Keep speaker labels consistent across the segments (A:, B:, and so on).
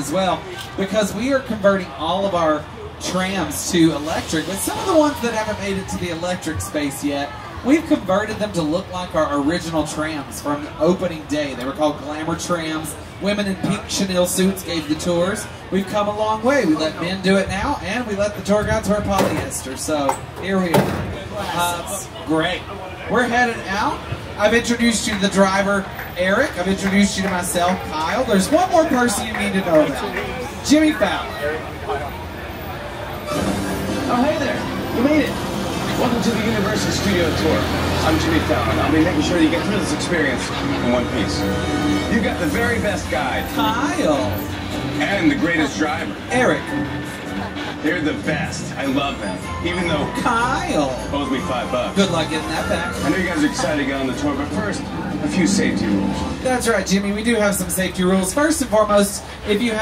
A: as well, because we are converting all of our trams to electric, but some of the ones that haven't made it to the electric space yet, we've converted them to look like our original trams from opening day. They were called glamour trams. Women in pink chenille suits gave the tours. We've come a long way. We let men do it now, and we let the tour guides wear polyester. So here we are. Great. We're headed out. I've introduced you to the driver, Eric. I've introduced you to myself, Kyle. There's one more person you need to know about. Jimmy Fallon.
B: Oh, hey there. You made it. Welcome to the Universal Studio Tour. I'm Jimmy Fallon. I'll be making sure that you get through this experience in one piece. You've got the very best guide.
A: Kyle.
B: And the greatest driver.
A: Eric.
B: They're the best. I love them. Even though
A: Kyle
B: owes me $5.
A: Good luck getting that back.
B: I know you guys are excited to get on the tour, but first, a few safety rules.
A: That's right, Jimmy. We do have some safety rules. First and foremost, if you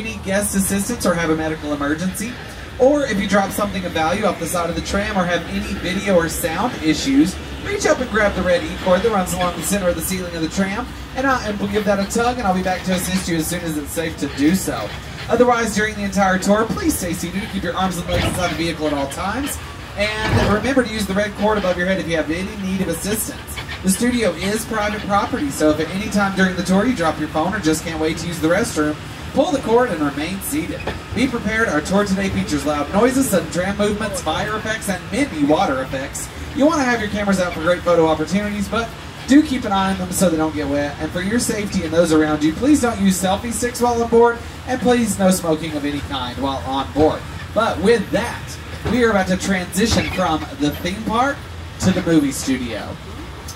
A: need guest assistance or have a medical emergency, or if you drop something of value off the side of the tram or have any video or sound issues, reach up and grab the red E-cord that runs along the center of the ceiling of the tram, and we'll give that a tug, and I'll be back to assist you as soon as it's safe to do so. Otherwise, during the entire tour, please stay seated and keep your arms and legs inside the vehicle at all times. And remember to use the red cord above your head if you have any need of assistance. The studio is private property, so if at any time during the tour you drop your phone or just can't wait to use the restroom, pull the cord and remain seated. Be prepared, our tour today features loud noises, sudden tram movements, fire effects, and many water effects. You want to have your cameras out for great photo opportunities, but do keep an eye on them so they don't get wet. And for your safety and those around you, please don't use selfie sticks while on board, and please no smoking of any kind while on board. But with that, we are about to transition from the theme park to the movie studio.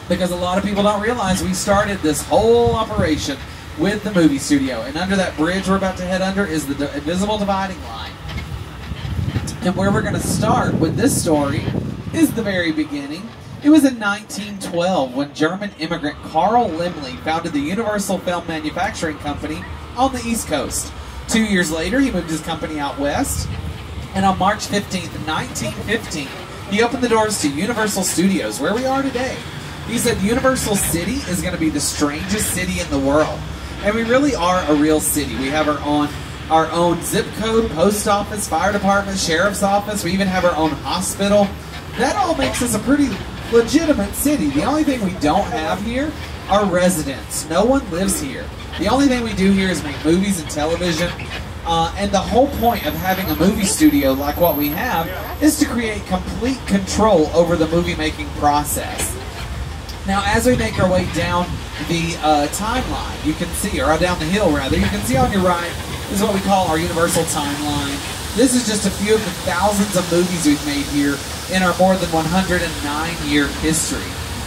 A: Because a lot of people don't realize we started this whole operation with the movie studio, and under that bridge we're about to head under is the invisible dividing line. And where we're going to start with this story is the very beginning. It was in 1912 when German immigrant Carl Laemmle founded the Universal Film Manufacturing Company on the East Coast. 2 years later, he moved his company out west, and on March 15th, 1915, he opened the doors to Universal Studios, where we are today. He said Universal City is going to be the strangest city in the world. And we really are a real city. We have our own zip code, post office, fire department, sheriff's office. We even have our own hospital. That all makes us a pretty legitimate city. The only thing we don't have here are residents. No one lives here. The only thing we do here is make movies and television. And the whole point of having a movie studio like what we have is to create complete control over the movie making process. Now, as we make our way down the timeline, you can see, or down the hill rather, you can see on your right is what we call our Universal timeline. This is just a few of the thousands of movies we've made here in our more than 109-year history.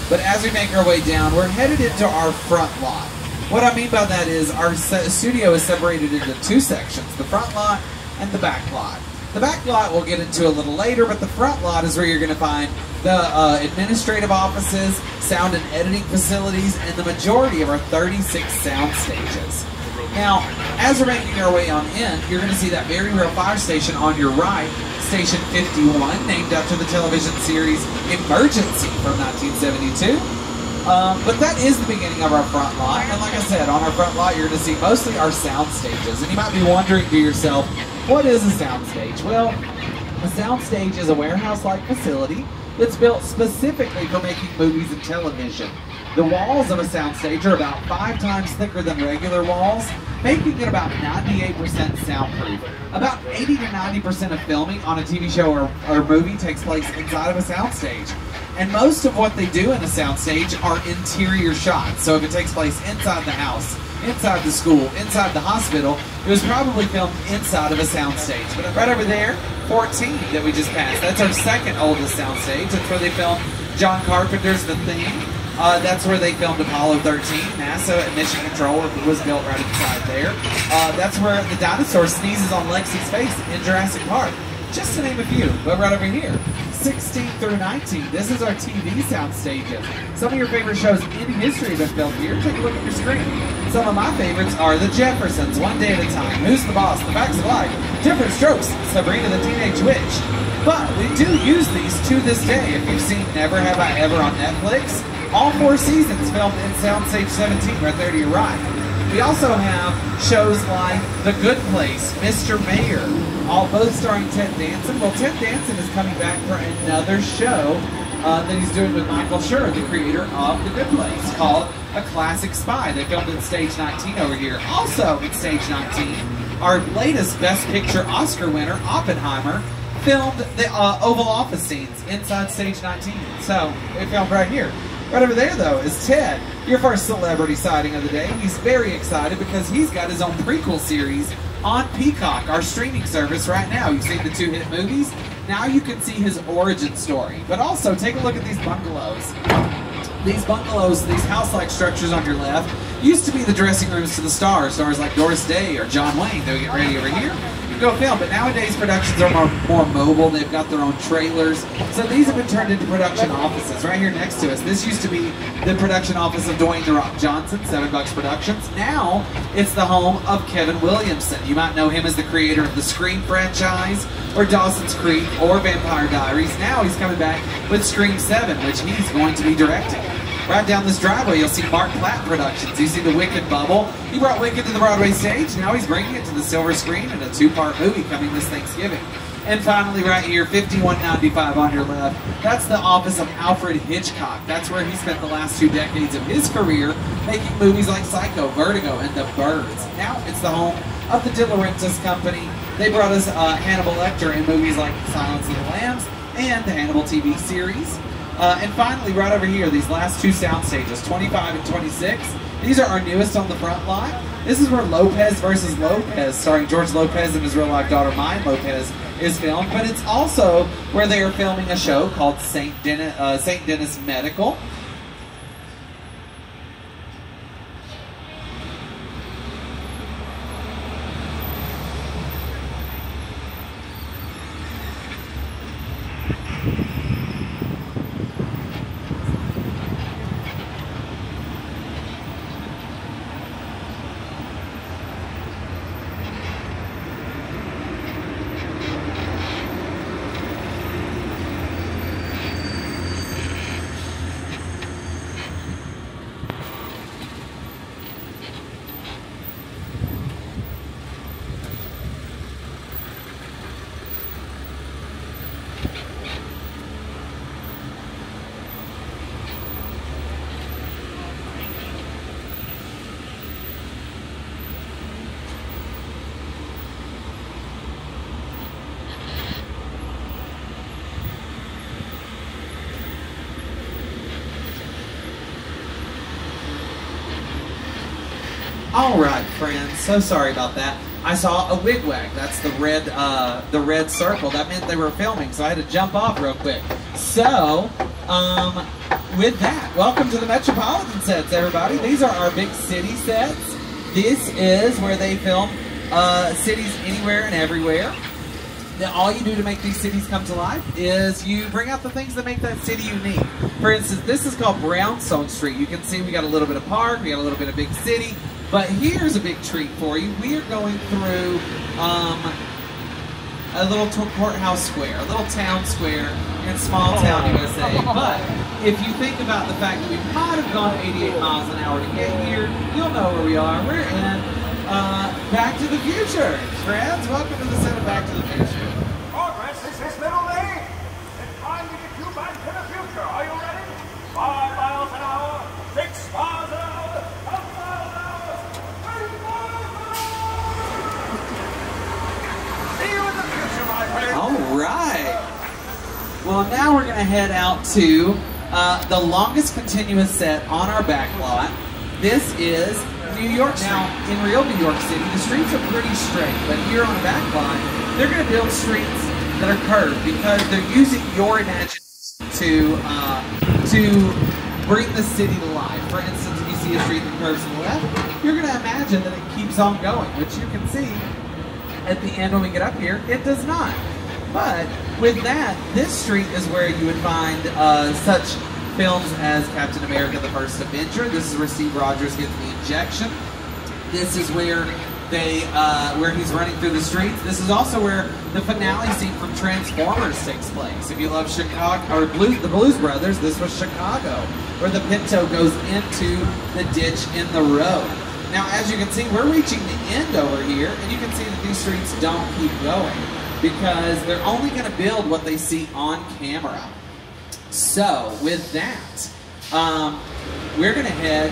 A: But as we make our way down, we're headed into our front lot. What I mean by that is our studio is separated into two sections, the front lot and the back lot. The back lot we'll get into a little later, but the front lot is where you're going to find the administrative offices, sound and editing facilities, and the majority of our 36 sound stages. Now, as we're making our way on in, you're going to see that very real fire station on your right, Station 51, named after the television series Emergency from 1972. But that is the beginning of our front lot, and like I said, on our front lot you're going to see mostly our sound stages. And you might be wondering to yourself, what is a sound stage? Well, a sound stage is a warehouse-like facility that's built specifically for making movies and television. The walls of a soundstage are about 5 times thicker than regular walls, making it about 98% soundproof. About 80 to 90% of filming on a TV show or movie takes place inside of a soundstage. And most of what they do in a soundstage are interior shots. So if it takes place inside the house, inside the school, inside the hospital, it was probably filmed inside of a soundstage. But right over there, 14 that we just passed, that's our second oldest soundstage. That's where they filmed John Carpenter's The Thing. That's where they filmed Apollo 13. NASA and Mission Control was built right inside there. That's where the dinosaur sneezes on Lexi's face in Jurassic Park. Just to name a few, but right over here, 16 through 19, this is our TV sound stages. Some of your favorite shows in history have been filmed here. Take a look at your screen. Some of my favorites are The Jeffersons, One Day at a Time, Who's the Boss, The Facts of Life, Different Strokes, Sabrina the Teenage Witch. But we do use these to this day. If you've seen Never Have I Ever on Netflix, all 4 seasons filmed in Soundstage 17, right there to your right. We also have shows like The Good Place, Mr. Mayor, all both starring Ted Danson. Well, Ted Danson is coming back for another show that he's doing with Michael Schur, the creator of The Good Place, called A Classic Spy. They filmed at Stage 19 over here. Also at Stage 19, our latest Best Picture Oscar winner, Oppenheimer, filmed the Oval Office scenes inside Stage 19. So, they filmed right here. Right over there, though, is Ted, your first celebrity sighting of the day. He's very excited because he's got his own prequel series on Peacock, our streaming service right now. You've seen the 2 hit movies. Now you can see his origin story. But also, take a look at these bungalows. These bungalows, these house-like structures on your left, used to be the dressing rooms to the stars. Stars like Doris Day or John Wayne. They'll get ready over here. You can go film. But nowadays, productions are more mobile. They've got their own trailers. So these have been turned into production offices. Right here next to us, this used to be the production office of Dwayne "The Rock" Johnson, 7 Bucks Productions. Now, it's the home of Kevin Williamson. You might know him as the creator of the Scream franchise, or Dawson's Creek, or Vampire Diaries. Now he's coming back with Scream 7, which he's going to be directing. Right down this driveway, you'll see Mark Platt Productions. You see the Wicked bubble. He brought Wicked to the Broadway stage. Now he's bringing it to the silver screen in a 2-part movie coming this Thanksgiving. And finally, right here, 5195 on your left, that's the office of Alfred Hitchcock. That's where he spent the last 2 decades of his career making movies like Psycho, Vertigo, and The Birds. Now it's the home of the De Laurentiis Company. They brought us Hannibal Lecter in movies like Silence of the Lambs and the Hannibal TV series. And finally, right over here, these last 2 sound stages, 25 and 26, these are our newest on the front line. This is where Lopez versus Lopez, starring George Lopez and his real-life daughter, Maya Lopez, is filmed. But it's also where they are filming a show called St. Denis Medical. Alright, friends, so sorry about that. I saw a wigwag. That's the red circle. That meant they were filming, so I had to jump off real quick. So, with that, welcome to the Metropolitan sets, everybody. These are our big city sets. This is where they film cities anywhere and everywhere. Now, all you do to make these cities come to life is you bring out the things that make that city unique. For instance, this is called Brownstone Street. You can see we got a little bit of park, we got a little bit of big city. But here's a big treat for you. We are going through a little Courthouse Square, a little town square in small town USA. But if you think about the fact that we might have gone 88 miles an hour to get here, you'll know where we are. We're in Back to the Future. Friends, welcome to the set of Back to the Future.
C: Progress is this little lane. It's time to get you back to the future. Are you ready? 5 miles an hour, 6 miles an hour, 10 miles an hour, 8 miles an hour. See you in the future, my friend.
A: All right. Well, now we're going to head out to the longest continuous set on our back lot. This is New York Street. Now, in real New York City, the streets are pretty straight, but here on the back lot, they're going to build streets that are curved because they're using your imagination to bring the city to life. For instance, if you see a street that curves to the left, you're going to imagine that it keeps on going, which you can see at the end when we get up here, it does not. But with that, this street is where you would find such films as Captain America: The First Avenger. This is where Steve Rogers gets the injection. This is where where he's running through the streets. This is also where the finale scene from Transformers takes place. If you love Chicago, or the Blues Brothers, this was Chicago, where the Pinto goes into the ditch in the road. Now, as you can see, we're reaching the end over here, and you can see that these streets don't keep going because they're only going to build what they see on camera. So, with that, we're going to head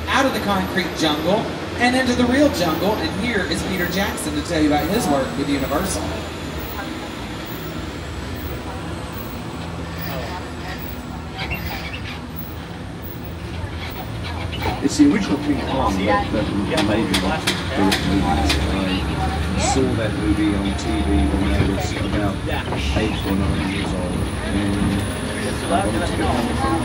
A: out of the concrete jungle and into the real jungle, and here is Peter Jackson to tell you about his work with Universal.
D: It's the original King Kong that made me watch those movies. I saw that movie on TV when I was about 8 or 9 years old, and I wanted to get on the film.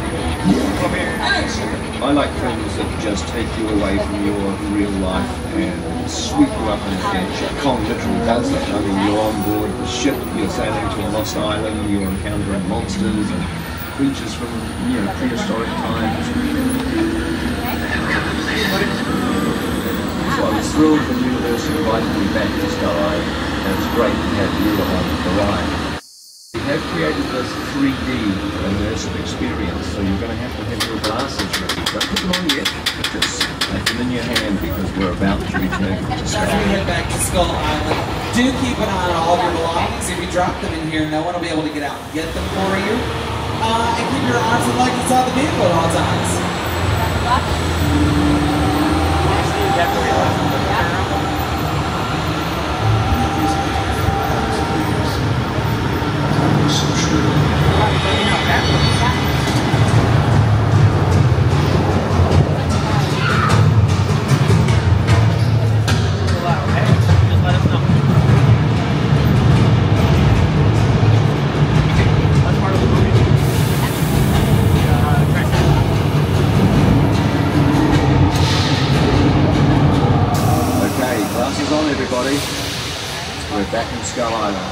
D: I like films that just take you away from your real life and sweep you up on the edge. Kong literally does that. I mean, you're on board the ship, you're sailing to a lost island, you're encountering monsters and creatures from, you know, prehistoric times. So I was thrilled when Universal invited me back to Sky Island, and it's great to have you along the ride. We have created this 3D immersive experience, so you're going to have your glasses ready. Don't put them on yet, just have them in your hand because we're about to return to Sky Island.
A: As we head back to Skull Island, do keep an eye on all of your belongings. If you drop them in here, no one will be able to get out and get them for you. And keep your arms and legs inside the vehicle at all times.
D: Everybody, we're back in Skull Island.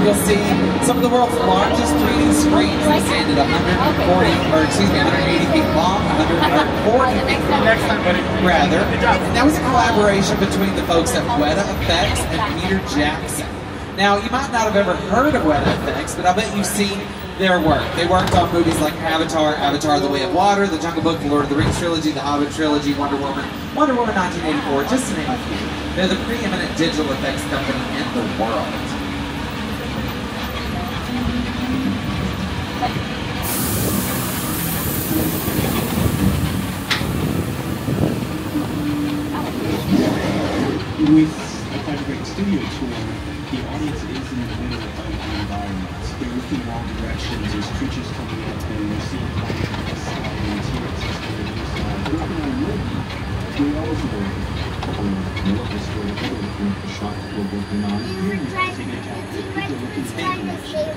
A: You'll see some of the world's largest 3D screens. They stand at 180 feet long, 140 feet long, rather. And that was a collaboration between the folks at Weta Effects and Peter Jackson. Now, you might not have ever heard of Weta Effects, but I bet you've seen their work. They worked on movies like Avatar, Avatar the Way of Water, The Jungle Book, The Lord of the Rings trilogy, The Hobbit trilogy, Wonder Woman 1984, just to name a few. They're the preeminent digital effects company in the world.
E: With the Project Studio Tour, the audience is in the middle of the environment. They're looking in all directions. There's creatures coming up and they're seeing planets on the side and T-Rexes on the other side. They're looking at a movie. We're eligible for the story that we're looking at the shot that we're working on. Here we're taking a calculation.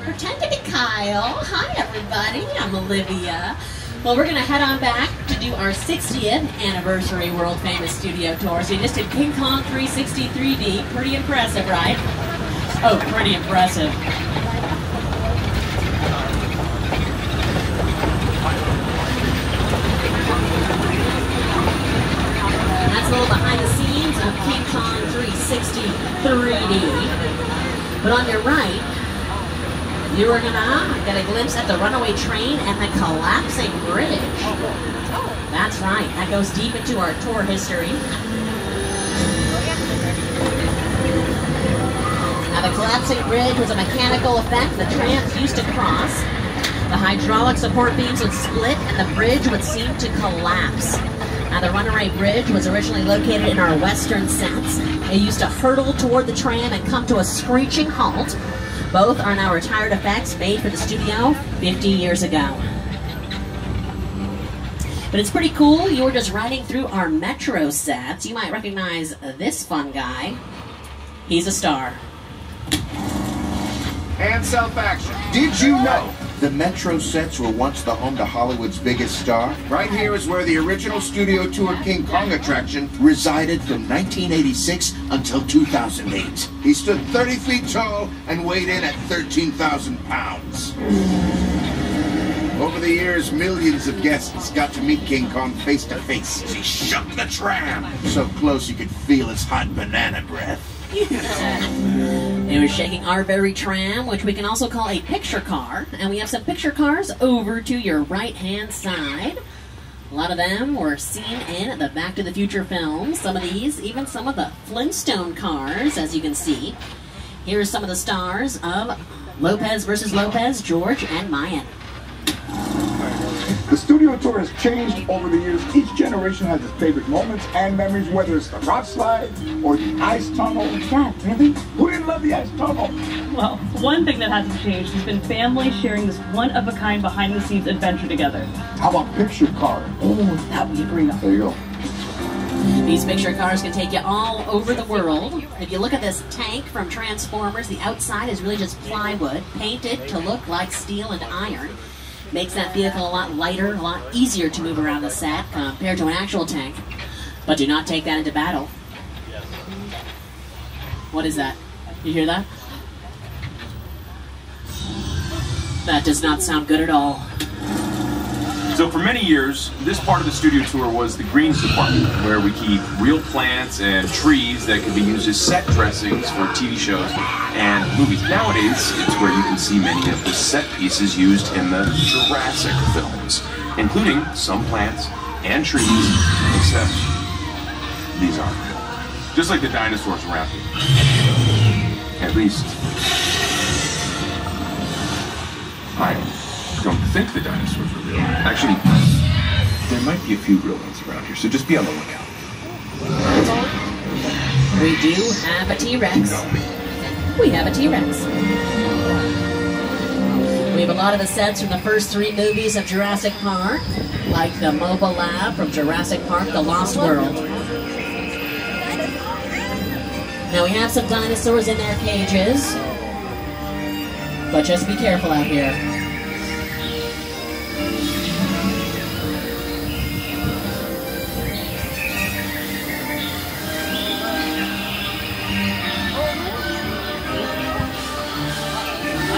F: Pretend to be Kyle. Hi, everybody. I'm Olivia. Well, we're going to head on back to do our 60th anniversary world famous studio tour. So you just did King Kong 360 3D. Pretty impressive, right? Oh, pretty impressive. That's a little behind the scenes of King Kong 360 3D. But on your right, you are gonna get a glimpse at the runaway train and the collapsing bridge. That's right, that goes deep into our tour history. Now the collapsing bridge was a mechanical effect the trams used to cross. The hydraulic support beams would split and the bridge would seem to collapse. Now the runaway bridge was originally located in our western sets. It used to hurtle toward the tram and come to a screeching halt. Both are now retired effects made for the studio 50 years ago. But it's pretty cool. You were just riding through our Metro sets. You might recognize this fun guy. He's a star.
G: And self-action. Did you know the Metro sets were once the home to Hollywood's biggest star? Right here is where the original studio tour King Kong attraction resided from 1986 until 2008. He stood 30 feet tall and weighed in at 13,000 pounds. Over the years, millions of guests got to meet King Kong face to face as he shook the tram. So close you could feel his hot banana breath.
F: They were shaking our very tram, which we can also call a picture car. And we have some picture cars over to your right-hand side. A lot of them were seen in the Back to the Future films. Some of these, even some of the Flintstone cars, as you can see. Here's some of the stars of Lopez versus Lopez, George and Mayan.
H: The studio tour has changed over the years. Each generation has its favorite moments and memories, whether it's the rock slide or the ice tunnel.
I: Yeah, really?
H: Who didn't love the ice tunnel?
I: Well, one thing that hasn't changed has been families sharing this one-of-a-kind behind-the-scenes adventure together.
H: How about picture car?
I: Oh, that would be great.
H: There you go.
F: These picture cars can take you all over the world. If you look at this tank from Transformers, the outside is really just plywood, painted to look like steel and iron. Makes that vehicle a lot lighter, a lot easier to move around the set compared to an actual tank. But do not take that into battle. What is that? You hear that? That does not sound good at all.
J: So for many years, this part of the studio tour was the greens department, where we keep real plants and trees that can be used as set dressings for TV shows and movies. Nowadays, it's where you can see many of the set pieces used in the Jurassic films, including some plants and trees, except these aren't real. Just like the dinosaurs around here. At least, I don't think the dinosaurs are real. Actually, there might be a few real ones around here, so just be on the lookout.
F: We do have a T-Rex. We have a T-Rex. We have a lot of the sets from the first 3 movies of Jurassic Park, like the mobile lab from Jurassic Park, The Lost World. Now we have some dinosaurs in their cages, but just be careful out here.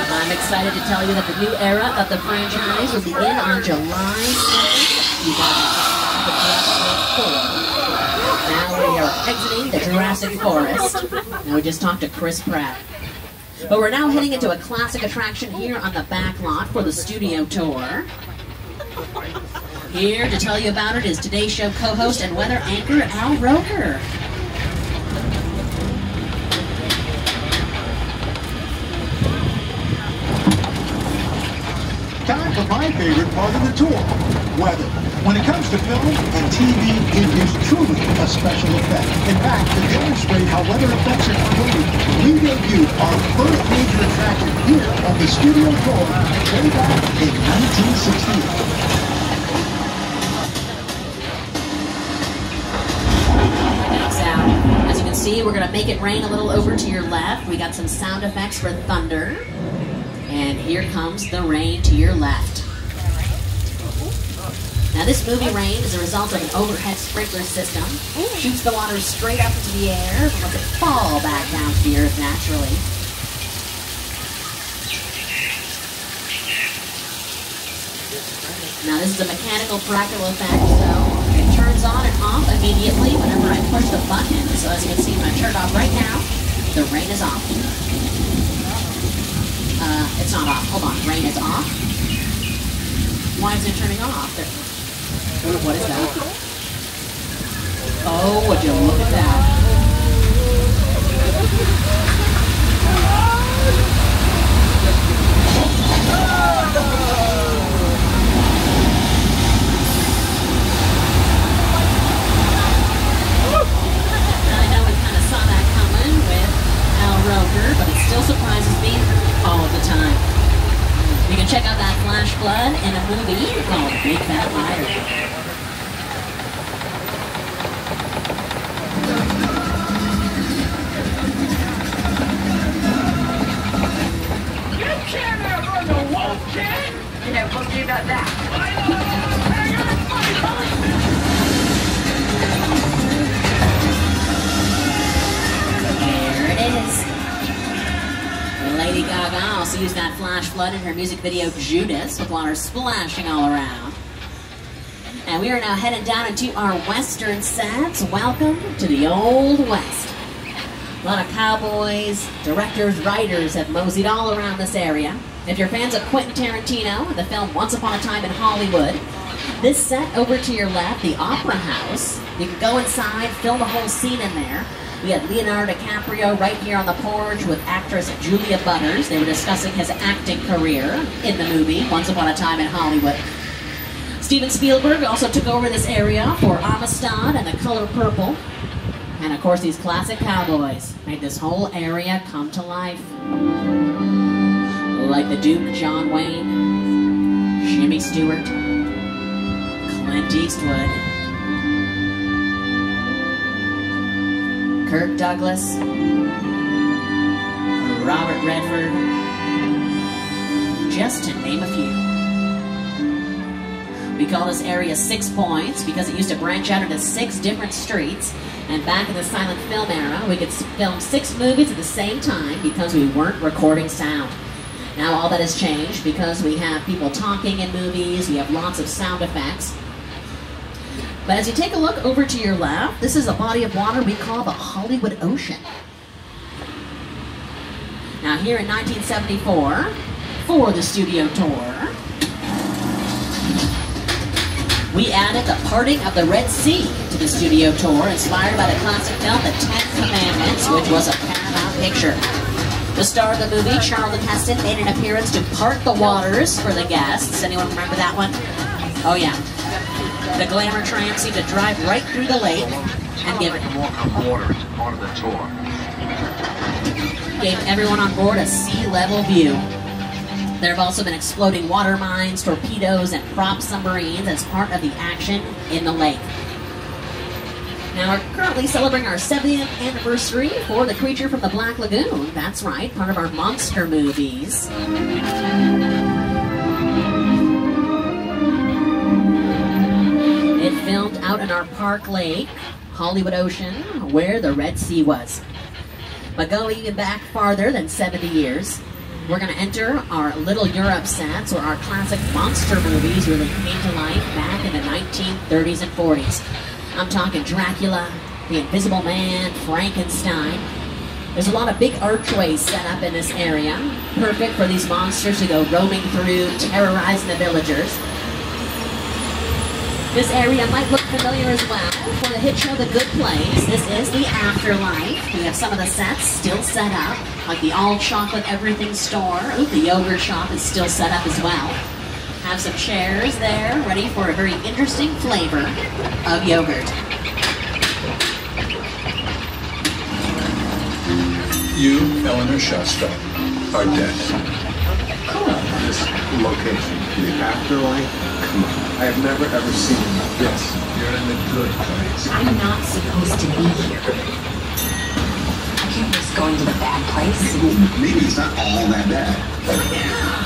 F: I'm excited to tell you that the new era of the franchise will begin on July 7th, 2004. Now we are exiting the Jurassic Forest. Now we just talked to Chris Pratt. But we're now heading into a classic attraction here on the back lot for the studio tour. Here to tell you about it is Today's Show co-host and weather anchor Al Roker.
H: Time for my favorite part of the tour, weather. When it comes to film and TV, it is truly a special effect. In fact, to demonstrate how weather effects are created, we debuted our first major attraction here on the studio tour way back in 1968.
F: As you can see, we're going to make it rain a little over to your left. We got some sound effects for thunder. And here comes the rain to your left. Now this movie rain is a result of an overhead sprinkler system. Shoots the water straight up into the air and lets it fall back down to the earth naturally. Now this is a mechanical practical effect, so it turns on and off immediately whenever I push the button. So as you can see, when I turn it off right now, the rain is off. It's not off. Hold on. Rain is off. Why is it turning off? What is that? Oh, would you look at that? I know we kind of saw that coming with Al Roker, but it still surprises me all of the time. You can check out that flash flood in a movie called Big Fat Liar.
C: You can't outrun the wolf, kid!
K: Yeah, what do you about that?
F: There it is. Lady Gaga also used that flash flood in her music video Judas, with water splashing all around. And we are now headed down into our western sets. Welcome to the Old West. A lot of cowboys, directors, writers have moseyed all around this area. If you're fans of Quentin Tarantino and the film Once Upon a Time in Hollywood, this set over to your left, the Opera House, you can go inside, film the whole scene in there. We had Leonardo DiCaprio right here on the porch with actress Julia Butters. They were discussing his acting career in the movie Once Upon a Time in Hollywood. Steven Spielberg also took over this area for Amistad and The Color Purple. And of course these classic cowboys made this whole area come to life. Like the Duke John Wayne, Jimmy Stewart, Clint Eastwood, Kirk Douglas, Robert Redford, just to name a few. We call this area 6 Points because it used to branch out into 6 different streets, and back in the silent film era, we could film 6 movies at the same time because we weren't recording sound. Now all that has changed because we have people talking in movies, we have lots of sound effects. But as you take a look over to your left, this is a body of water we call the Hollywood Ocean. Now here in 1974, for the studio tour, we added the parting of the Red Sea to the studio tour, inspired by the classic film The Ten Commandments, which was a Paramount picture. The star of the movie, Charlton Heston, made an appearance to part the waters for the guests. Anyone remember that one? Oh yeah. The glamour tram seemed to drive right through the lake and give everyone on board a sea-level view. There have also been exploding water mines, torpedoes, and prop submarines as part of the action in the lake. Now we're currently celebrating our 70th anniversary for The Creature from the Black Lagoon. That's right, part of our monster movies. It filmed out in our park lake, Hollywood Ocean, where the Red Sea was. But go even back farther than 70 years, we're going to enter our Little Europe sets, where our classic monster movies really came to life back in the 1930s and 40s. I'm talking Dracula, The Invisible Man, Frankenstein. There's a lot of big archways set up in this area, perfect for these monsters to go roaming through, terrorizing the villagers. This area might look familiar as well. For the hit show The Good Place, this is the afterlife. We have some of the sets still set up, like the all chocolate everything store. Ooh, the yogurt shop is still set up as well. Have some chairs there, ready for a very interesting flavor of yogurt.
L: You, Eleanor Shasta, are dead.
M: This location, the afterlife, come on. I have never ever seen this.
L: You're in the good place.
K: I'm not supposed to be here. I can't risk going to the bad place.
M: Maybe it's not all that bad.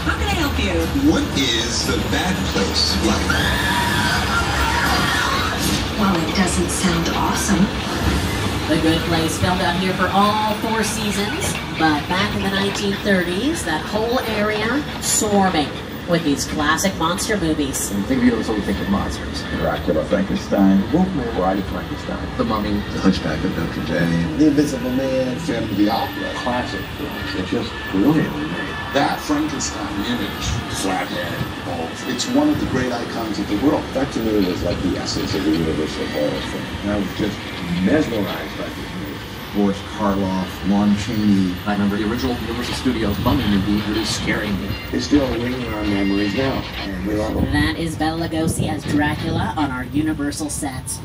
K: How can I help you?
M: What is the bad place like?
K: Well, it doesn't sound awesome.
F: The Good Place filmed out here for all 4 seasons, but back in the 1930s, that whole area swarming with these classic monster movies.
D: When you think of Europe, so we think of monsters. Dracula, Frankenstein, Wolfman, Bride of Frankenstein, The Mummy, The Hunchback of Notre Dame, The Invisible Man, Phantom of the Opera. Classic films. They're just brilliantly made. That Frankenstein image, flathead, balls, it's one of the great icons of the world. That to me was like the essence of the Universal horror film. And I was just mesmerized by this movie. Boris Karloff, Lon Chaney. I remember the original Universal Studios Mummy movie really scaring me. It's still ringing in our memories now, and we love it.
F: That is Bela Lugosi as Dracula on our Universal sets.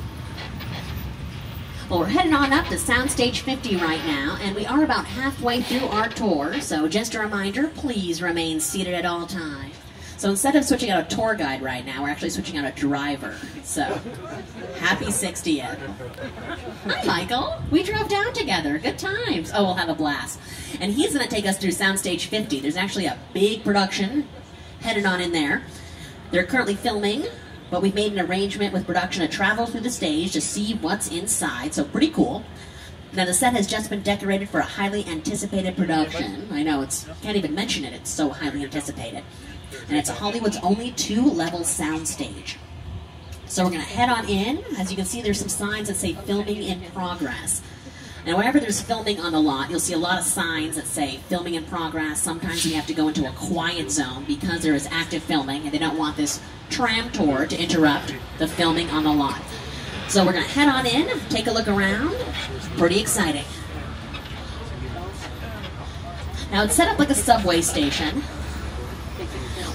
F: Well, we're heading on up to Soundstage 50 right now, and we are about halfway through our tour, so just a reminder, please remain seated at all times. So instead of switching out a tour guide right now, we're actually switching out a driver. So, happy 60th. Hi, Michael. We drove down together. Good times. Oh, we'll have a blast. And he's going to take us through Soundstage 50. There's actually a big production headed on in there. They're currently filming, but we've made an arrangement with production to travel through the stage to see what's inside, so pretty cool. Now, the set has just been decorated for a highly anticipated production. I know, can't even mention it, it's so highly anticipated. And it's Hollywood's only 2-level soundstage. So we're going to head on in. As you can see, there's some signs that say filming in progress. Now, whenever there's filming on the lot, you'll see a lot of signs that say filming in progress. Sometimes we have to go into a quiet zone because there is active filming, and they don't want this tram tour to interrupt the filming on the lot. So we're going to head on in, take a look around. It's pretty exciting. Now, it's set up like a subway station.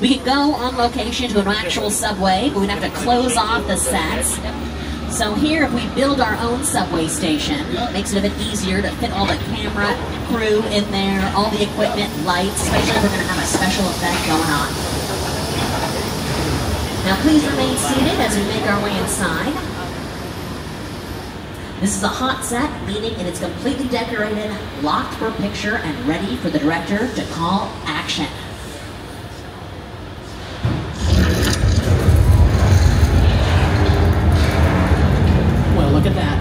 F: We can go on location to an actual subway, but we'd have to close off the sets. So here, if we build our own subway station, it makes it a bit easier to fit all the camera crew in there, all the equipment, lights, especially if we're going to have a special effect going on. Now please remain seated as we make our way inside. This is a hot set, meaning it is completely decorated, locked for picture, and ready for the director to call action. Look at that.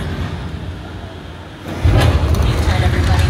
F: Hang tight, everybody.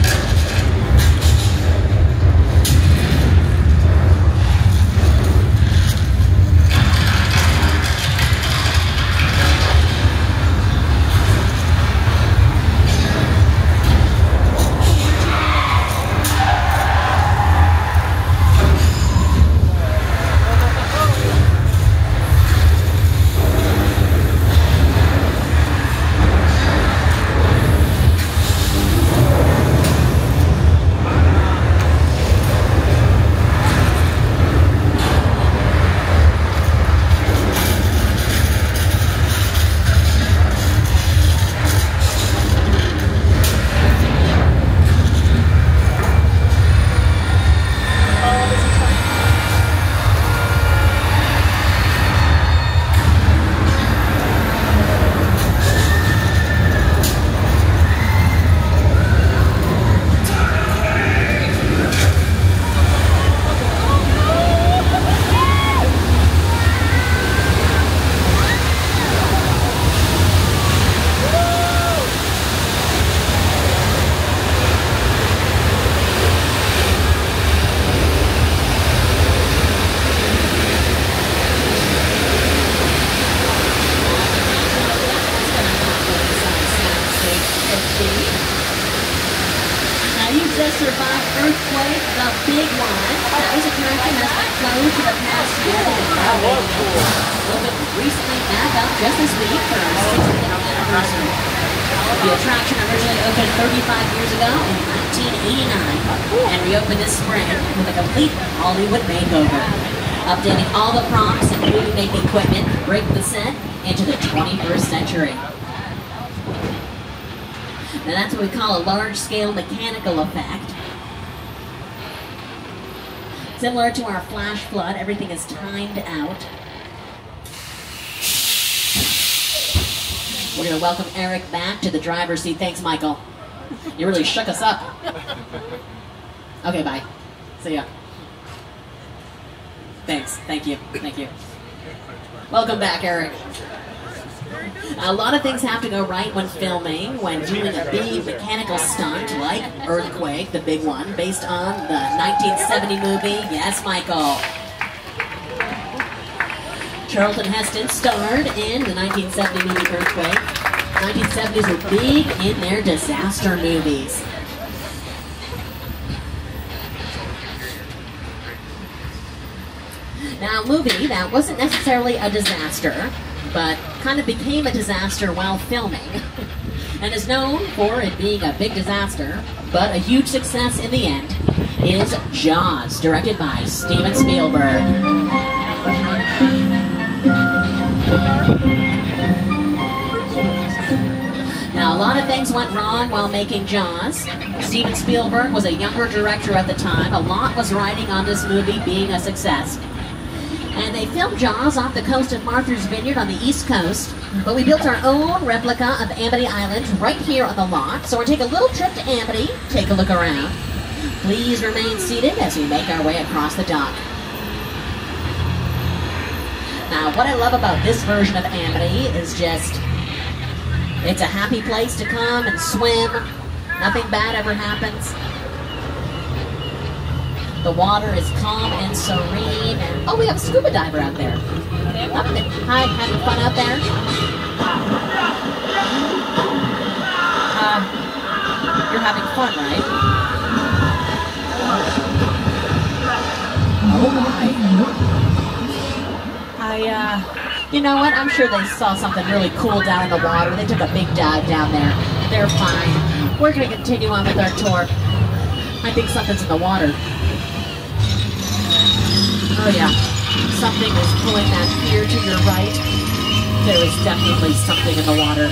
F: Survived earthquake, the big one. That was a attraction that's been closed for the past year. Opened recently back up just this week for our 60th anniversary. The attraction originally opened 35 years ago in 1989 and reopened this spring with a complete Hollywood makeover, updating all the props and movie-making equipment to bring the set into the 21st century. Now that's what we call a large-scale mechanical effect. Similar to our flash flood, everything is timed out. We're going to welcome Eric back to the driver's seat. Thanks, Michael. You really shook us up. Okay, bye. See ya. Thanks. Thank you. Thank you. Welcome back, Eric. A lot of things have to go right when filming, when doing a big mechanical stunt like Earthquake, the big one, based on the 1970 movie, Yes, Michael. Charlton Heston starred in the 1970 movie Earthquake. 1970s were big in their disaster movies. Now, a movie that wasn't necessarily a disaster, but kind of became a disaster while filming, and is known for it being a big disaster, but a huge success in the end, is Jaws, directed by Steven Spielberg. Now, a lot of things went wrong while making Jaws. Steven Spielberg was a younger director at the time. A lot was riding on this movie being a success. And they filmed Jaws off the coast of Martha's Vineyard on the East Coast, but we built our own replica of Amity Island right here on the lot, so we'll take a little trip to Amity, take a look around. Please remain seated as we make our way across the dock. Now, what I love about this version of Amity is just, it's a happy place to come and swim. Nothing bad ever happens. The water is calm and serene. And, oh, we have a scuba diver out there. Hi, having fun out there? You're having fun, right? Oh my. You know what? I'm sure they saw something really cool down in the water. They took a big dive down there. They're fine. We're going to continue on with our tour. I think something's in the water. Oh yeah, something is pulling that pier to your right. There is definitely something in the water.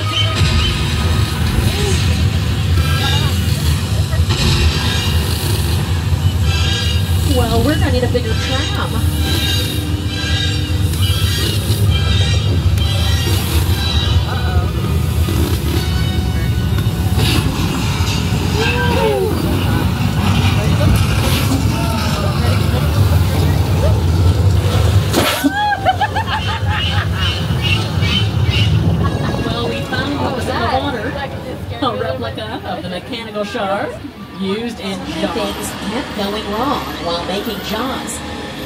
F: Well, we're gonna need a bigger tram. A replica of the mechanical shark used in Jaws. Things kept going wrong while making Jaws.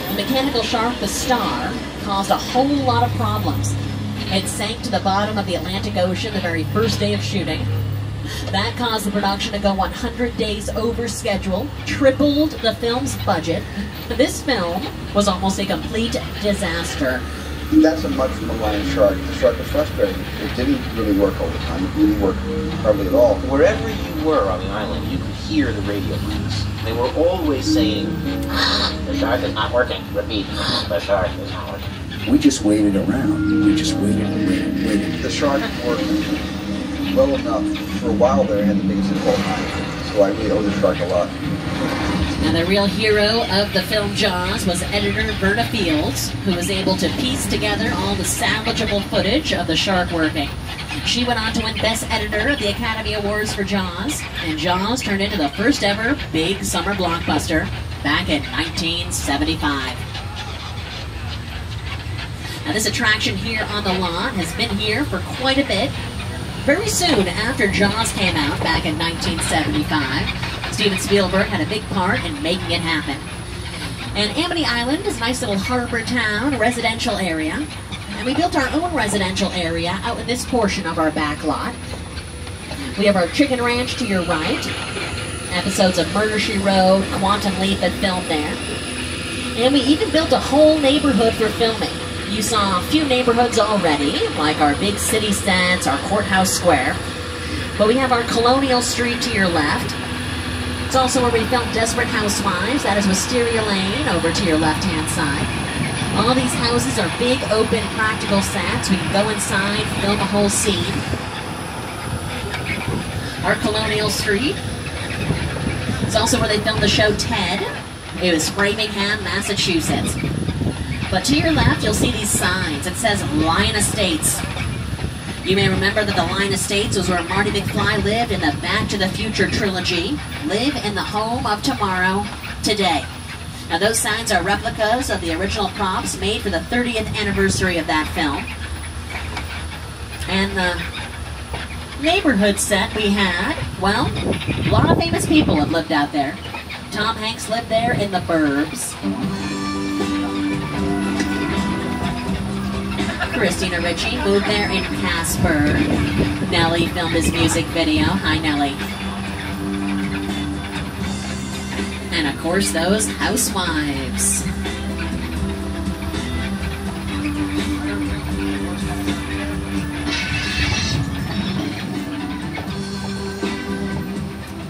F: The mechanical shark, the Star, caused a whole lot of problems. It sank to the bottom of the Atlantic Ocean the very first day of shooting. That caused the production to go 100 days over schedule, tripled the film's budget. This film was almost a complete disaster.
N: That's a much maligned shark. The shark was frustrated. It didn't really work all the time. It didn't work hardly at all.
O: Wherever you were on the island, you could hear the radio mics. They were always saying, the shark is not working. Repeat, the shark is not working.
G: We just waited around. We just waited and waited and waited.
N: The shark worked well enough. For a while there, I had the biggest of all time. So I really owe the shark a lot.
F: Now, the real hero of the film Jaws was editor Verna Fields, who was able to piece together all the salvageable footage of the shark working. She went on to win Best Editor at the Academy Awards for Jaws, and Jaws turned into the first ever big summer blockbuster back in 1975. Now, this attraction here on the lot has been here for quite a bit. Very soon after Jaws came out back in 1975, Steven Spielberg had a big part in making it happen. And Amity Island is a nice little harbor town, residential area. And we built our own residential area out in this portion of our back lot. We have our chicken ranch to your right. Episodes of Murder, She Wrote, Quantum Leap that filmed there. And we even built a whole neighborhood for filming. You saw a few neighborhoods already, like our big city sets, our Courthouse Square. But we have our Colonial Street to your left. It's also where we filmed Desperate Housewives. That is Wisteria Lane over to your left-hand side. All these houses are big, open, practical sets. We can go inside, film a whole scene. Our Colonial Street. It's also where they filmed the show Ted. It was Framingham, Massachusetts. But to your left, you'll see these signs. It says Lion Estates. You may remember that the Lion Estates was where Marty McFly lived in the Back to the Future trilogy. Live in the home of tomorrow, today. Now, those signs are replicas of the original props made for the 30th anniversary of that film. And the neighborhood set we had, well, a lot of famous people have lived out there. Tom Hanks lived there in the Burbs. Christina Ricci moved there in Casper. Nelly filmed his music video. Hi, Nelly. And of course, those housewives.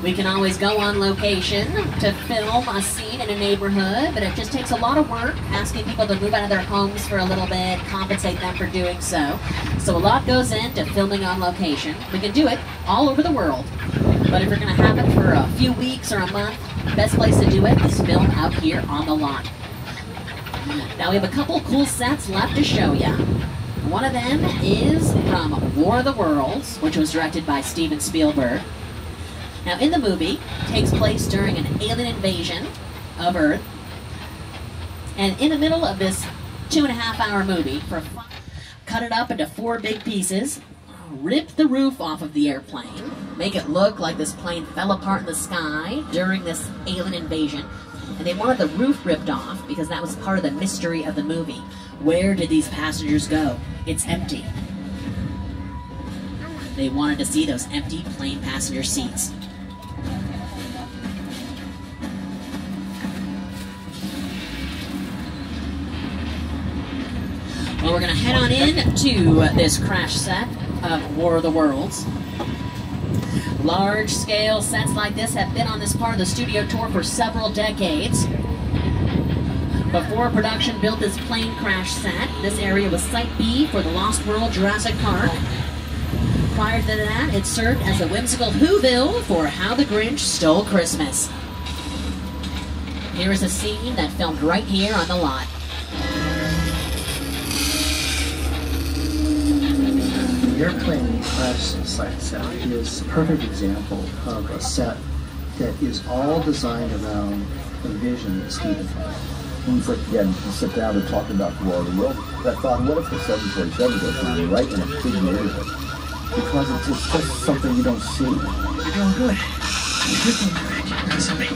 F: We can always go on location to film a scene in a neighborhood, but it just takes a lot of work, asking people to move out of their homes for a little bit, compensate them for doing so. So a lot goes into filming on location. We can do it all over the world, but if we're going to have it for a few weeks or a month, the best place to do it is film out here on the lot. Now we have a couple cool sets left to show you. One of them is from War of the Worlds, which was directed by Steven Spielberg. Now, in the movie, it takes place during an alien invasion of Earth. And in the middle of this 2.5-hour movie, cut it up into 4 big pieces, rip the roof off of the airplane, make it look like this plane fell apart in the sky during this alien invasion. And they wanted the roof ripped off because that was part of the mystery of the movie. Where did these passengers go? It's empty. They wanted to see those empty plane passenger seats. Well, we're going to head on in to this crash set of War of the Worlds. Large-scale sets like this have been on this part of the studio tour for several decades. Before production built this plane crash set, this area was Site B for the Lost World Jurassic Park. Prior to that, it served as a whimsical Whoville for How the Grinch Stole Christmas. Here is a scene that filmed right here on the lot.
P: The airplane crash site set is a perfect example of a set that is all designed around the vision that Steven had.
N: When we first began to sit down and talk about the War of the Worlds, I thought, what if the 747 goes down right in a big neighborhood? Because it's just something you don't see.
C: You're doing good. You're doing good. Listen to me.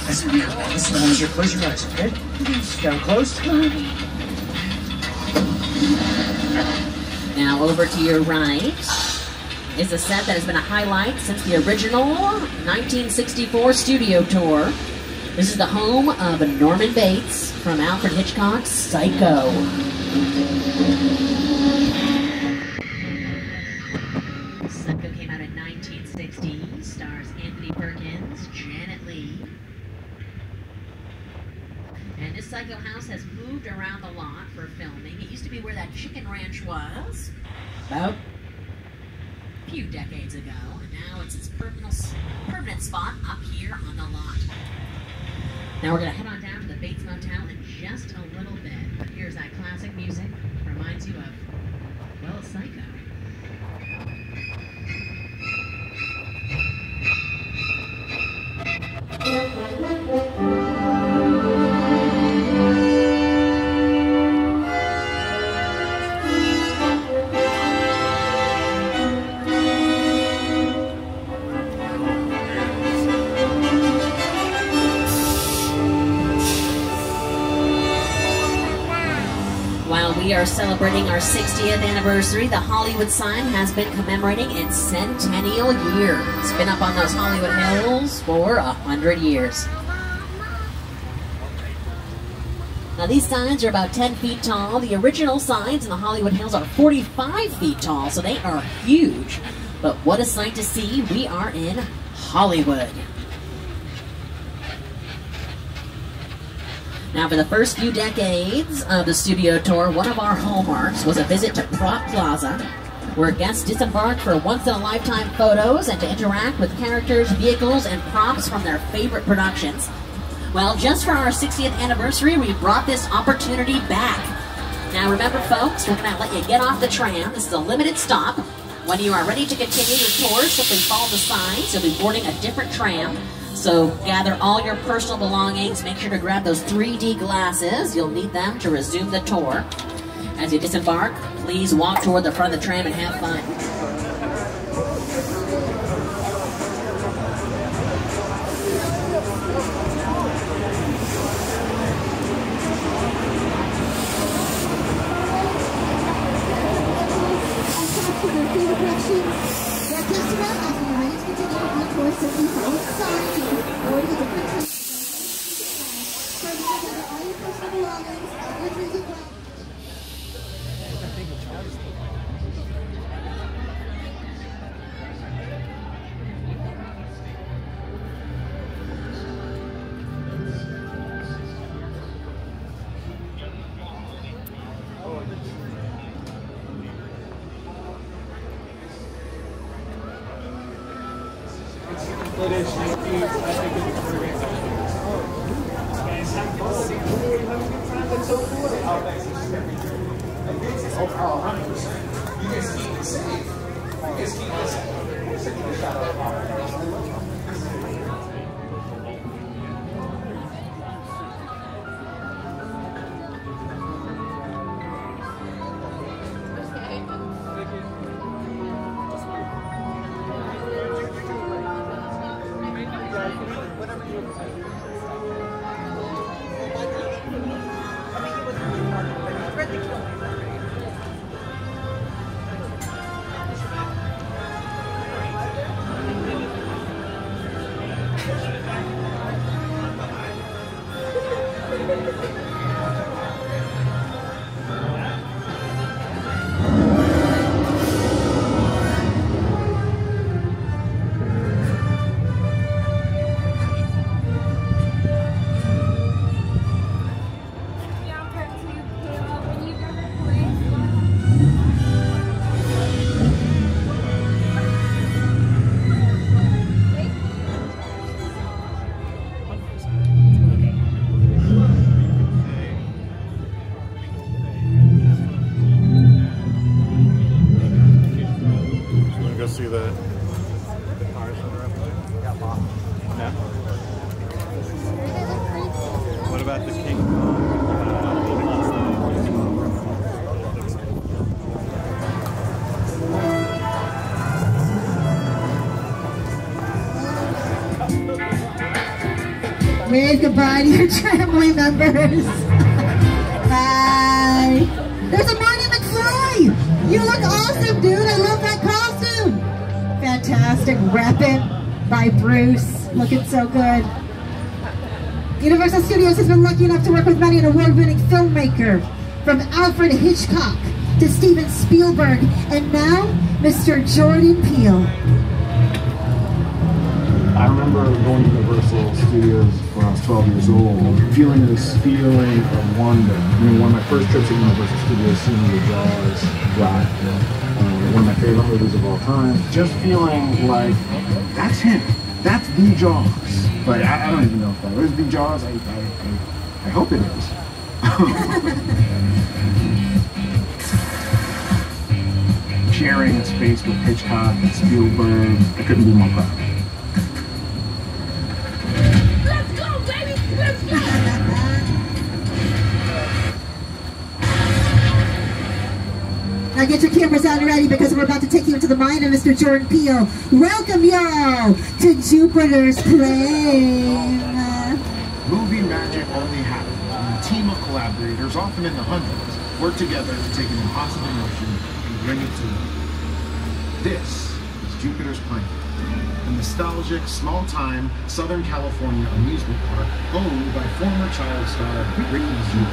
C: Listen to me. Listen to me. Close your eyes, okay? Down close.
F: Now over to your right is a set that has been a highlight since the original 1964 studio tour. This is the home of Norman Bates from Alfred Hitchcock's Psycho. Psycho came out in 1960, stars Anthony Perkins, Janet Leigh. And this Psycho house has moved around the lot for filming. It used to be where that chicken ranch was about a few decades ago, and now it's its permanent spot up here on the lot. Now we're going to head on down to the Bates Motel in just a little bit, but here's that classic music. Reminds you of, well, Psycho. We are celebrating our 60th anniversary. The Hollywood sign has been commemorating its centennial year. It's been up on those Hollywood hills for 100 years. Now these signs are about 10 feet tall. The original signs in the Hollywood hills are 45 feet tall, so they are huge. But what a sight to see. We are in Hollywood. Now, for the first few decades of the studio tour, one of our hallmarks was a visit to Prop Plaza, where guests disembarked for once-in-a-lifetime photos and to interact with characters, vehicles, and props from their favorite productions. Well, just for our 60th anniversary, we brought this opportunity back. Now, remember, folks, we're going to let you get off the tram. This is a limited stop. When you are ready to continue your tour, simply follow the signs. You'll be boarding a different tram. So gather all your personal belongings. Make sure to grab those 3D glasses. You'll need them to resume the tour. As you disembark, please walk toward the front of the tram and have fun.
Q: Wave goodbye to your tramway members. Hi. There's a Marty McFly. You look awesome, dude. I love that costume. Fantastic. Reppin' by Bruce. Looking so good. Universal Studios has been lucky enough to work with many an award-winning filmmaker, from Alfred Hitchcock to Steven Spielberg, and now Mr. Jordan Peele.
E: I remember going to Universal Studios when I was 12 years old, feeling this feeling of wonder. One of my first trips to Universal Studios, seeing the Jaws ride, one of my favorite movies of all time. Just feeling like, that's him. That's the Jaws. But I don't even know if that is the Jaws. I hope it is. Sharing a space with Hitchcock and Spielberg, I couldn't be more proud.
Q: Now get your cameras out and ready because we're about to take you into the mind of Mr. Jordan Peele. Welcome y'all to Jupiter's Plane.
E: Movie magic only happens when a team of collaborators, often in the hundreds, work together to take an impossible notion and bring it to life. This is Jupiter's Plane, a nostalgic, small-time Southern California amusement park owned by former child star Ricky Jr.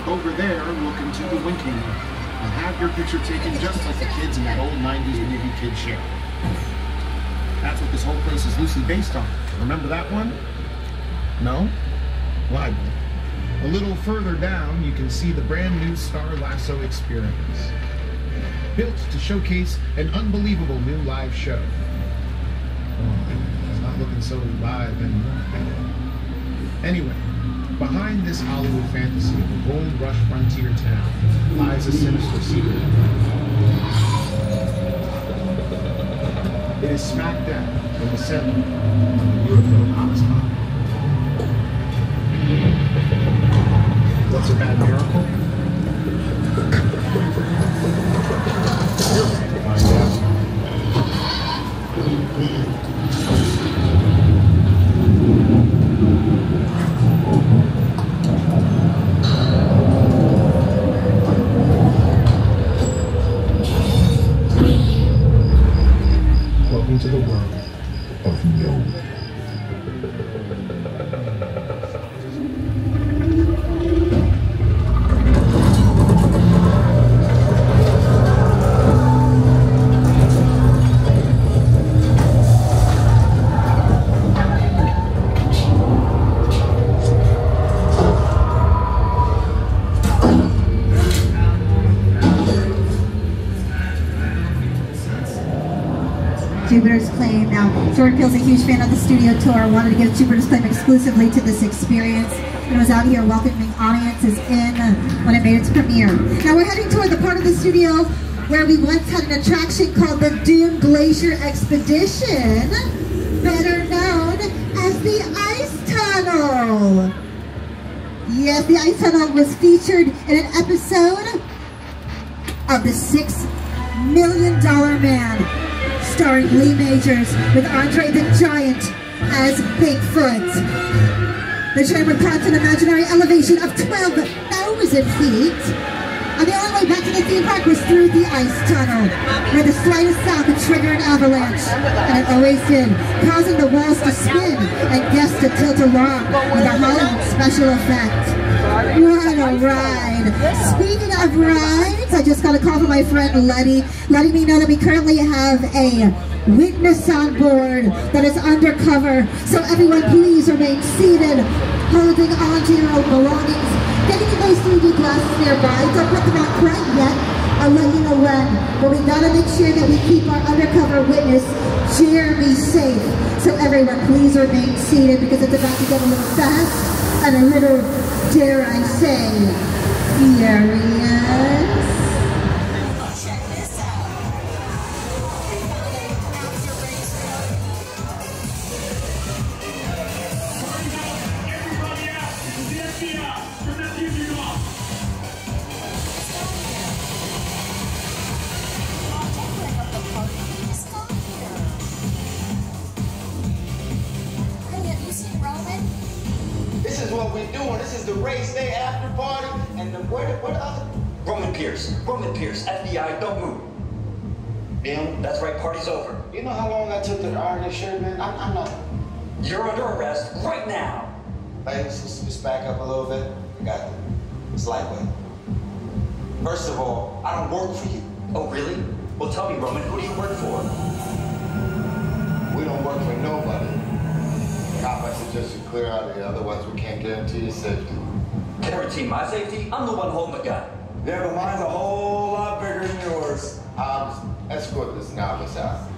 E: Over there, look into the winking room and have your picture taken just like the kids in that old 90s movie Kid Show. That's what this whole place is loosely based on. Remember that one? No? Well, I will. A little further down, you can see the brand new Star Lasso experience. Built to showcase an unbelievable new live show. Oh, it's not looking so live anymore. Anyway, behind this Hollywood fantasy of a gold rush frontier town lies a sinister secret. It is smack dab in the center of the beautiful hotspot.
H: What's a bad miracle? Find out. Welcome to the world of no.
Q: Jupiter's Claim. Now, Jordan Peele's a huge fan of the studio tour, wanted to give Jupiter's Claim exclusively to this experience, and was out here welcoming audiences in when it made its premiere. Now, we're heading toward the part of the studio where we once had an attraction called the Dune Glacier Expedition, better known as the Ice Tunnel. Yes, the Ice Tunnel was featured in an episode of The $6 Million Man, starring Lee Majors with Andre the Giant as Bigfoot. The train would pass an imaginary elevation of 12,000 feet. And the only way back to the theme park was through the ice tunnel, where the slightest sound could trigger an avalanche. And it always did, causing the walls to spin and guests to tilt along with a Hollywood special effect. What a ride! Speaking of rides, I just got a call from my friend Letty, letting me know that we currently have a witness on board that is undercover. So everyone please remain seated, holding on to your own belongings, getting to those 3D glasses nearby. Don't put them out quite yet. I'll let you know when. But we gotta make sure that we keep our undercover witness, Jeremy, safe. So everyone please remain seated because it's about to get a little fast and a little, dare I say, furious.
R: This is what we're doing. This is the race day after party, and the what other?
S: Roman Pierce, FBI, don't move.
R: Him?
S: That's right, party's over.
R: You know how long I took to iron this shirt, man? I'm not.
S: You're under arrest right now.
R: Hey, let's back up a little bit. I got it. It's lightweight. First of all, I don't work for you.
S: Oh, really? Well, tell me, Roman, who do you work for?
R: We don't work for nobody. I suggest you clear out of here, otherwise we can't guarantee your safety.
S: Guarantee my safety? I'm the one holding the gun.
R: Yeah, but mine's a whole lot bigger than yours. I'll just escort this novice out.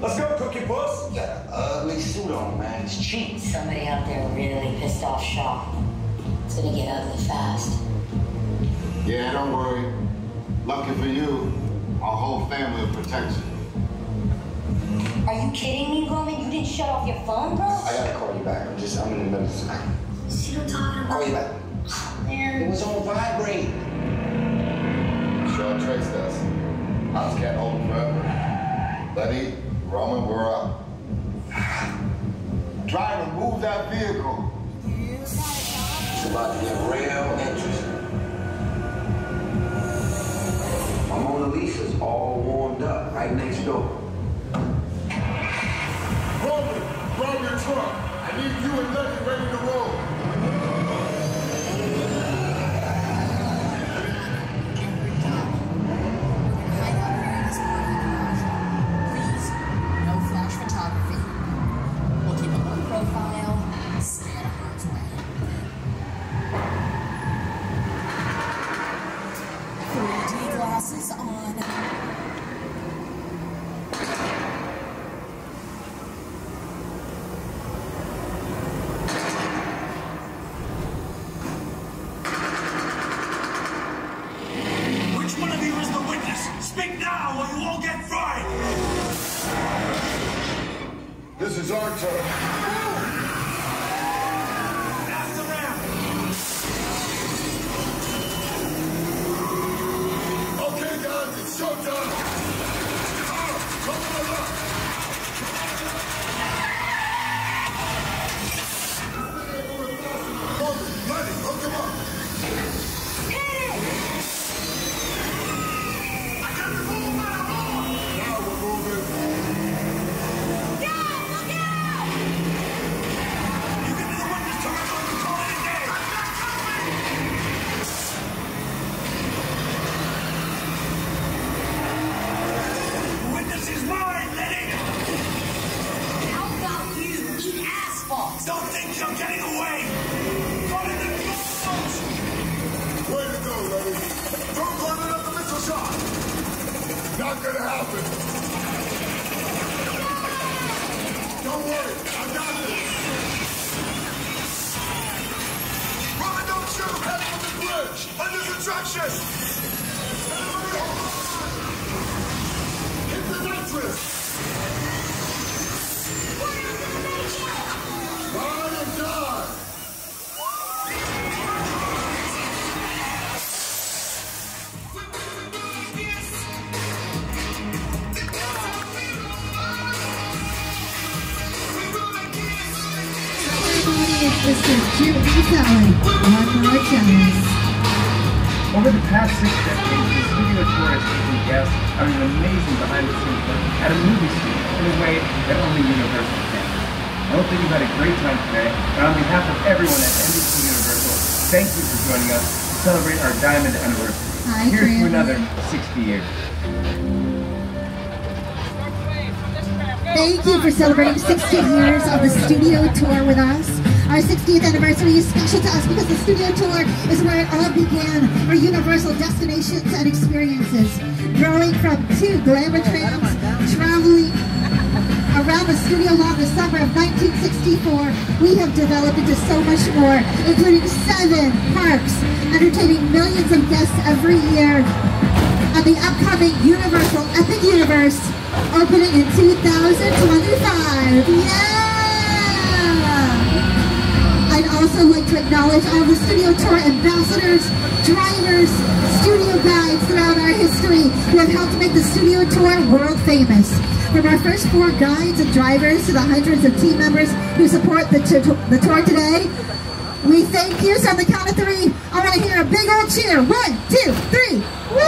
R: Let's go, Cookie Puss. You got an ugly suit on, man. It's cheap.
K: Somebody out there really pissed off Shaw. It's gonna get ugly fast.
R: Yeah, don't worry. Lucky for you, our whole family will protect you.
K: Are you kidding me, Roman? You didn't shut off your phone, bro?
R: I gotta call you back. I'm in the middle of something.
K: See what I'm talking about?
R: Call you back.
K: Man.
R: It was on vibrate. Sure traced us. House can't hold him forever. Letty, Roman, we're up. Driver, move that vehicle. It's about to get real interesting. My Mona Lisa's all warmed up right next door. Roman, grab your truck. I need you and Letty ready to roll.
K: Please, no flash photography. We'll keep a low profile, stay out of harm's way. 3D glasses on.
C: Speak now or you all get fried!
R: This is our turn.
C: After them!
Q: This is Jurassic Park. One more time.
T: Over the past 6 decades, the studio tour has taken guests on an amazing behind-the-scenes look at a movie studio in a way that only Universal can. I hope that you've had a great time today, and on behalf of everyone at NBC Universal, thank you for joining us to celebrate our Diamond Anniversary. Here's to another 60 years.
Q: Thank you for celebrating 60 years of the studio tour with us. Our 60th anniversary is special to us because the studio tour is where it all began, our universal destinations and experiences. Growing from 2 glamour trams, traveling around the studio lot in the summer of 1964, we have developed into so much more, including 7 parks, entertaining millions of guests every year. And the upcoming Universal Epic Universe, opening in 2025. Yeah! I'd also like to acknowledge all the studio tour ambassadors, drivers, studio guides throughout our history who have helped make the studio tour world famous. From our first 4 guides and drivers to the hundreds of team members who support the tour today, we thank you. So on the count of 3, I want to hear a big old cheer. 1, 2, 3. Woo!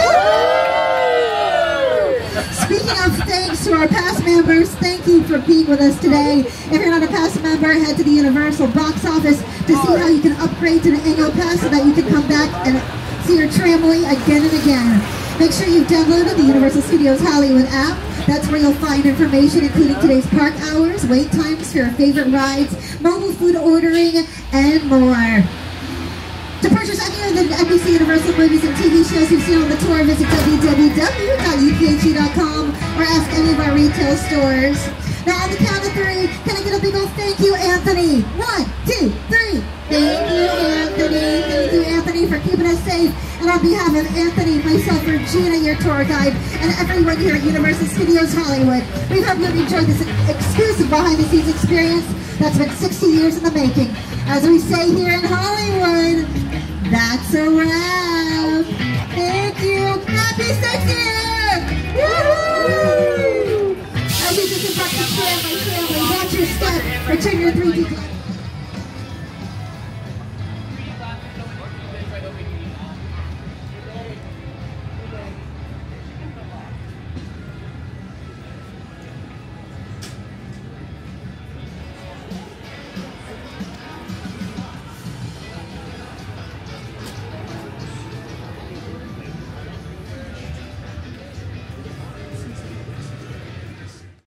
Q: Speaking of thanks to our past members, thank you for being with us today. If you're not a past member, head to the Universal box office to see how you can upgrade to an annual pass so that you can come back and see your tramway again and again. Make sure you've downloaded the Universal Studios Hollywood app. That's where you'll find information including today's park hours, wait times for your favorite rides, mobile food ordering, and more. To purchase any of the NBC Universal movies and TV shows you've seen on the tour, visit www.uphe.com or ask any of our retail stores. Now on the count of 3, can I get a big old thank you, Anthony? 1, 2, 3. Thank you, Anthony. Thank you, Anthony, for keeping us safe. And on behalf of Anthony, myself, Regina, your tour guide, and everyone here at Universal Studios Hollywood, we hope you've enjoyed this exclusive behind-the-scenes experience that's been 60 years in the making. As we say here in Hollywood, that's a wrap. Thank you. Happy 60th! Woohoo! As we disembark the tram, my family, watch your step. Return your 3D.